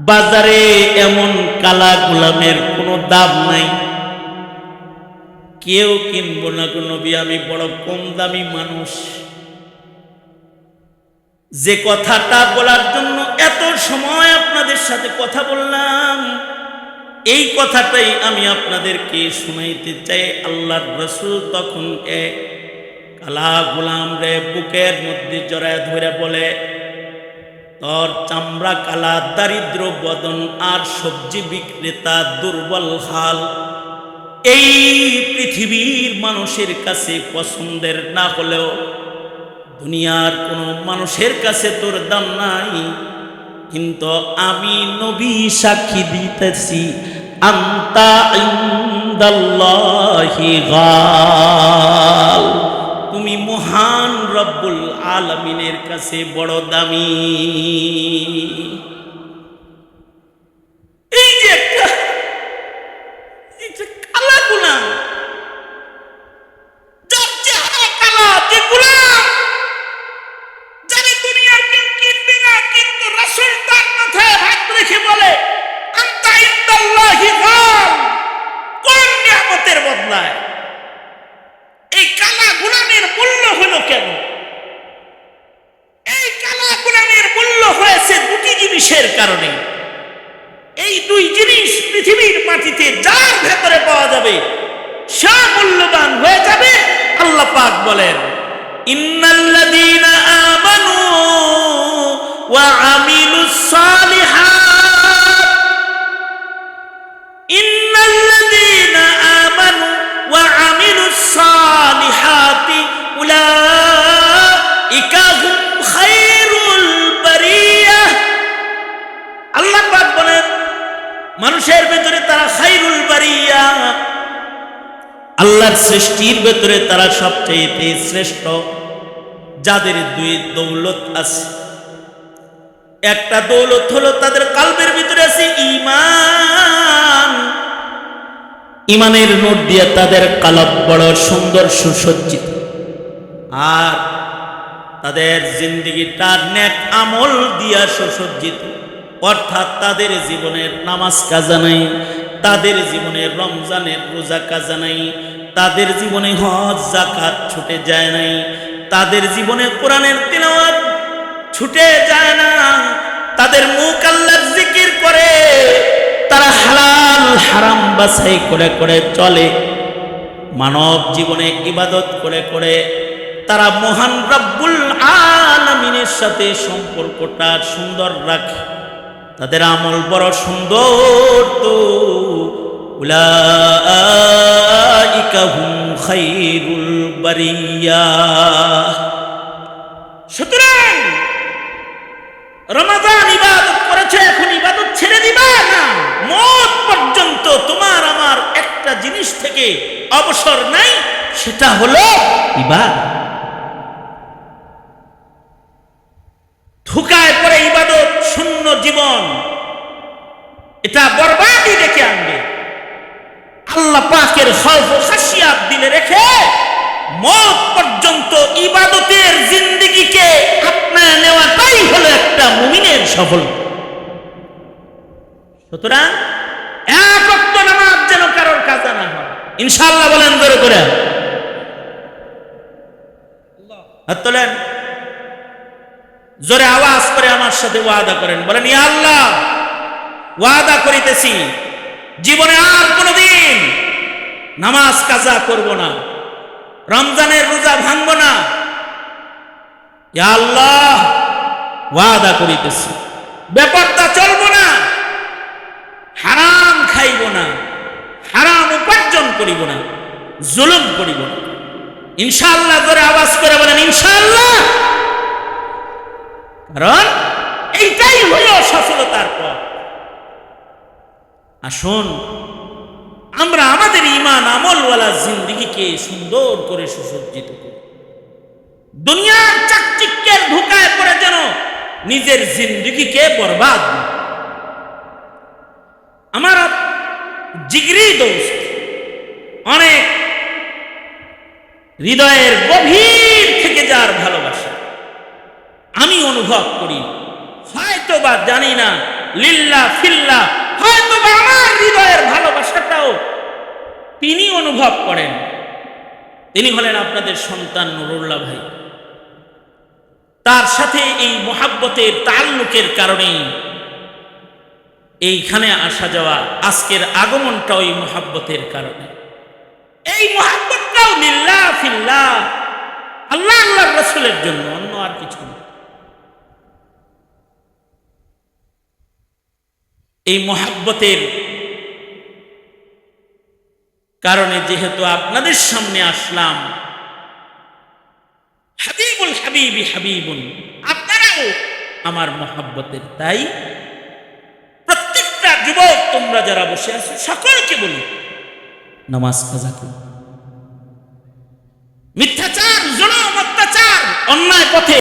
বাজারে এমন কালা গোলামের কোনো দাম নাই, কেউ কিনবো না গো নবী, আমি বড় কম দামি মানুষ। যে কথাটা বলার জন্য এত সময় আপনাদের সাথে কথা বললাম, এই কথাটাই আমি আপনাদেরকে শুনাইতে চাই। আল্লাহর রাসূল তখন এক কালা গোলাম রে বুকের মধ্যে জড়ায় ধরে বলে, তোর চামড়া কালা, দারিদ্র বদন, আর সবজি বিক্রেতা, দুর্বল হাল, এই পৃথিবীর মানুষের কাছে পছন্দের না হলেও দুনিয়ার কোনো মানুষের কাছে তোর দাম নাই, কিন্তু আমি নবী সাক্ষী দিতেছি, আনতা ইনদাল্লাহি গাল, তুমি মহান রব্বুল আলামিনের কাছে বড় দামি। এই যে একটা কালা গোলাম, যার চেহারা কালা, যে গোলাম যারা দুনিয়ার কেউ কিনবে না, কিন্তু রাসূল তার মাথায় হাত রেখে বলে, আনতা ইনদাল্লাহি গাল, কোন নিয়ামতের বদলায়? এই কালা গোলামের মূল্য হলো কেন? এই কালা গোলামের মূল্য হয়েছে দুটি জিনিসের কারণে। এই দুই জিনিস পৃথিবীর মাটিতে যার ভেতরে পাওয়া যাবে সে মূল্যবান হয়ে যাবে। আল্লাহ পাক বলেন, ইন্নাল্লাযীনা আমানু ওয়া আমিলুস সালিহাত, ইন্নাল্লাযীনা আমানু ওয়া আমিলুস সালিহাতি উলাইকা হুম খায়রুল বারিয়াহ। আল্লাহ পাক বলেন, মানুষের ভেতরে তারা খায়রুল বারিয়া, আল্লাহর সৃষ্টির ভেতরে তারা সবচেয়ে শ্রেষ্ঠ। যাদের দুই দৌলত আছে, একটা দৌলত হলো তাদের কলবের ভিতরে আছে ঈমান, ঈমানের নূর দিয়ে তাদের কলব বড় সুন্দর সুসজ্জিত, আর তাদের জিন্দেগিটা নেক আমল দিয়া সুসজ্জিত। অর্থাৎ তাদের জীবনের নামাজ কাজা নাই, তাদের জীবনের রমজানের রোজা কাজা নাই, তাদের জীবনে হজ যাকাত ছুটে যায় নাই, তাদের জীবনে কোরআনের তিলাওয়াত ছুটে যায় না, তাদের মুখ আল্লাহর জিকির করে, তারা হালাল হারাম বাছাই করে করে চলে, মানব জীবনে ইবাদত করে করে তারা মহান রব্বুল আলামিনের সাথে সম্পর্কটা সুন্দর রাখে, তাদের আমল বড় সুন্দর। তো উলাইকা হুম খায়রুল বারিয়া। সুতরাং রমাদান ইবাদত করেছে, এখন ইবাদত ছেড়ে দিবা না, মওত পর্যন্ত তোমার আমার একটা জিনিস থেকে অবসর নাই, সেটা হলো ইবাদত। ধোঁকায় পড়ে ইবাদত শূন্য জীবন, এটা বরবাদি ডেকে আনবে। আল্লাহ পাকের খৌফ ও খাশিয়াত দিলে রেখে মওত পর্যন্ত ইবাদতের জিন্দেগিকে আপনার নেওয়াটাই হলো একটা মুমিনের সফলতা। সুতরাং এক ওয়াক্ত নামাজ যেন কারোর কাজা না হয়, ইনশাআল্লাহ বলেন জোরে করে। হাত তোলেন, জোরে আওয়াজ করে আমার সাথে ওয়াদা করেন, বলেন, ইয়া আল্লাহ, ওয়াদা করিতেছি জীবনে আর কোনোদিন নামাজ কাজা করব না, রমজানের রোজা ভাঙব না। ইয়া আল্লাহ, ওয়াদা করিতেছি বেপরদা চলব না, হারাম খাইব না, হারাম উপার্জন করিব না, জুলুম করিব না। ইনশাআল্লাহ জোরে আওয়াজ করে বলেন ইনশাআল্লাহ। কারণ এইটাই হলো সফলতার পথ। আসুন আমরা আমাদের ঈমান আমলওয়ালা জিন্দেগিকে সুন্দর করে সুসজ্জিত করি, দুনিয়ার চাকচিক্যের ধোঁকায় পড়ে যেন নিজের জিন্দেগিকে বরবাদ না। আমার জিগরি দোস্ত, অনেক হৃদয়ের গভীর থেকে যার ভালোবাসা আমি অনুভব করি, হয়তো বা জানি না লিল্লাহ ফিল্লাহ, হয়তো বা আমার হৃদয়ের ভালোবাসাটাও তিনি অনুভব করেন। তিনি হলেন আপনাদের সন্তান নুরুল্লাহ ভাই। তার সাথে এই মোহাব্বতের তাল্লুকের কারণেই এইখানে আসা যাওয়া, আজকের আগমনটাও এই মোহাব্বতের কারণে। এই মোহাব্বতটাও লিল্লাহ ফিল্লাহ, আল্লাহ আল্লাহর রাসূলের জন্য, অন্য আর কিছু না। এই মোহাব্বতের কারণে যেহেতু আপনাদের সামনে আসলাম, হাবিবুল হাবিবি হাবিবুন, আপনারাও আমার মোহাব্বতের। তাই প্রত্যেকটা যুবক তোমরা যারা বসে আছো সকলকে বলি, নামাজ কাজা করো। মিথ্যাচার, জুলুম, অত্যাচার, অন্যায় পথে